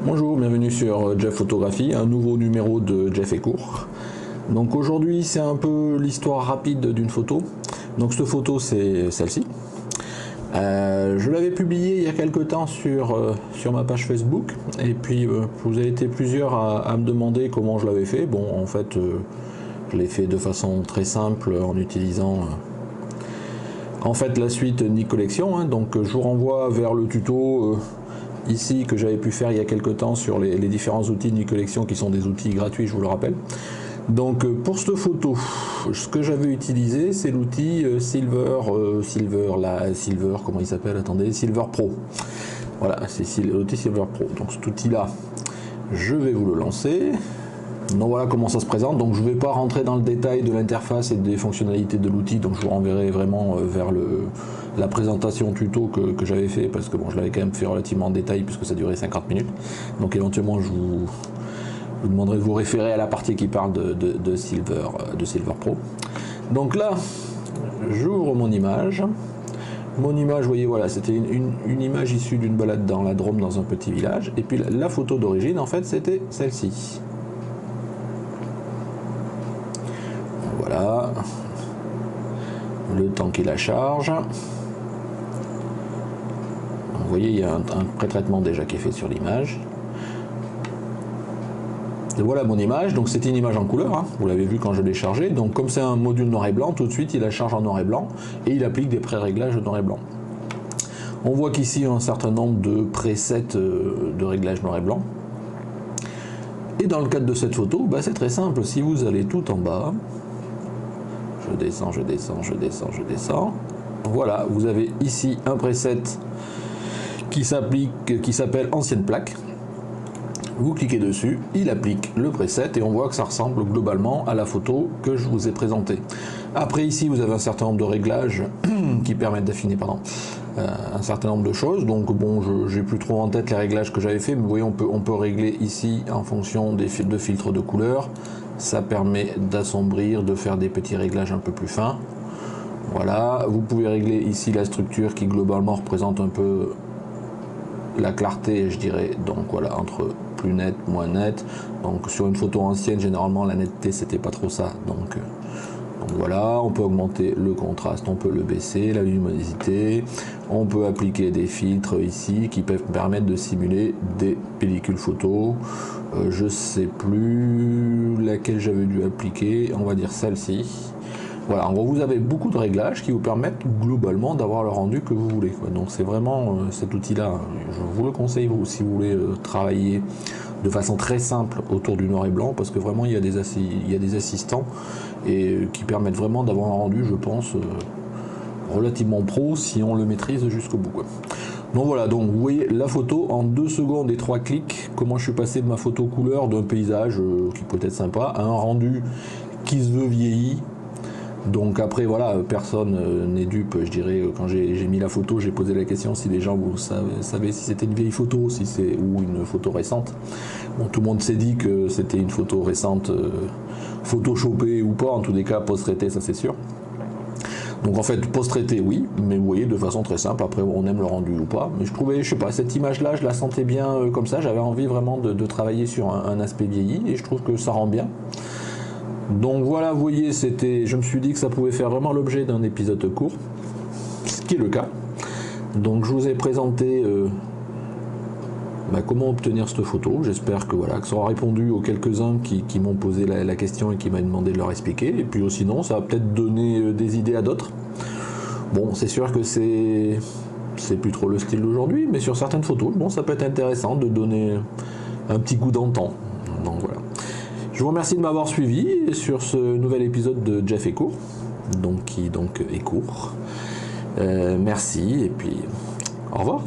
Bonjour, bienvenue sur Jeff Photographie, un nouveau numéro de Jeff et Court. Donc aujourd'hui c'est un peu l'histoire rapide d'une photo. Donc cette photo c'est celle-ci. Je l'avais publiée il y a quelques temps sur ma page Facebook et puis vous avez été plusieurs à me demander comment je l'avais fait. Bon en fait je l'ai fait de façon très simple en utilisant la suite Nik Collection, hein. Donc je vous renvoie vers le tuto ici que j'avais pu faire il y a quelques temps sur les différents outils Nik Collection qui sont des outils gratuits, je vous le rappelle. Donc pour cette photo, ce que j'avais utilisé c'est l'outil Silver, comment il s'appelle, attendez, Silver Pro. Voilà, c'est l'outil Silver Pro. Donc cet outil là, je vais vous le lancer. Donc voilà comment ça se présente. Donc je ne vais pas rentrer dans le détail de l'interface et des fonctionnalités de l'outil, donc je vous renverrai vraiment vers la présentation tuto que j'avais fait, parce que bon, je l'avais quand même fait relativement en détail puisque ça durait 50 minutes. Donc éventuellement je vous demanderai de vous référer à la partie qui parle de Silver Pro. Donc là, j'ouvre mon image. Mon image, vous voyez, voilà, c'était une image issue d'une balade dans la Drôme dans un petit village. Et puis la photo d'origine, en fait, c'était celle-ci. Voilà. Le temps qu'il la charge. Vous voyez, il y a un pré-traitement déjà qui est fait sur l'image. Et voilà mon image, donc c'était une image en couleur, hein. Vous l'avez vu quand je l'ai chargé. Donc comme c'est un module noir et blanc, tout de suite il la charge en noir et blanc et il applique des pré-réglages noir et blanc. On voit qu'ici il y a un certain nombre de presets de réglage noir et blanc. Et dans le cadre de cette photo, bah, c'est très simple, si vous allez tout en bas, je descends, je descends, je descends, je descends. Voilà, vous avez ici un preset qui s'appelle ancienne plaque. Vous cliquez dessus, il applique le preset et on voit que ça ressemble globalement à la photo que je vous ai présentée. Après ici vous avez un certain nombre de réglages qui permettent d'affiner un certain nombre de choses. Donc bon, j'ai plus trop en tête les réglages que j'avais fait, mais vous voyez on peut régler ici en fonction de filtres de couleur. Ça permet d'assombrir, de faire des petits réglages un peu plus fins. Voilà, vous pouvez régler ici la structure qui globalement représente un peu la clarté, je dirais, donc voilà, entre plus net, moins net. Donc sur une photo ancienne, généralement la netteté c'était pas trop ça. Donc voilà, on peut augmenter le contraste, on peut le baisser, la luminosité, on peut appliquer des filtres ici qui peuvent permettre de simuler des pellicules photo. Je sais plus laquelle j'avais dû appliquer, on va dire celle-ci. Voilà, en gros vous avez beaucoup de réglages qui vous permettent globalement d'avoir le rendu que vous voulez, quoi. Donc c'est vraiment cet outil là, je vous le conseille si vous voulez travailler de façon très simple autour du noir et blanc, parce que vraiment il y a des assistants et qui permettent vraiment d'avoir un rendu, je pense, relativement pro si on le maîtrise jusqu'au bout, quoi. Donc voilà, donc vous voyez la photo en 2 secondes et 3 clics, comment je suis passé de ma photo couleur d'un paysage qui peut être sympa à un rendu qui se veut vieilli. Donc après voilà, personne n'est dupe, je dirais, quand j'ai mis la photo, j'ai posé la question si les gens vous savaient si c'était une vieille photo ou une photo récente. Bon, tout le monde s'est dit que c'était une photo récente, photoshopée ou pas, en tous les cas post-traitée, ça c'est sûr. Donc en fait post-traité oui, mais vous voyez de façon très simple, après on aime le rendu ou pas. Mais je trouvais, je sais pas, cette image là je la sentais bien comme ça, j'avais envie vraiment de travailler sur un aspect vieilli et je trouve que ça rend bien. Donc voilà, vous voyez, je me suis dit que ça pouvait faire vraiment l'objet d'un épisode court, ce qui est le cas. Donc je vous ai présenté comment obtenir cette photo. J'espère que voilà, que ça aura répondu aux quelques-uns qui m'ont posé la question et qui m'ont demandé de leur expliquer. Et puis sinon, ça va peut-être donner des idées à d'autres. Bon, c'est sûr que c'est plus trop le style d'aujourd'hui, mais sur certaines photos, bon, ça peut être intéressant de donner un petit coup d'antan. Donc voilà. Je vous remercie de m'avoir suivi sur ce nouvel épisode de Jeff et Court, qui est court. Merci et puis au revoir.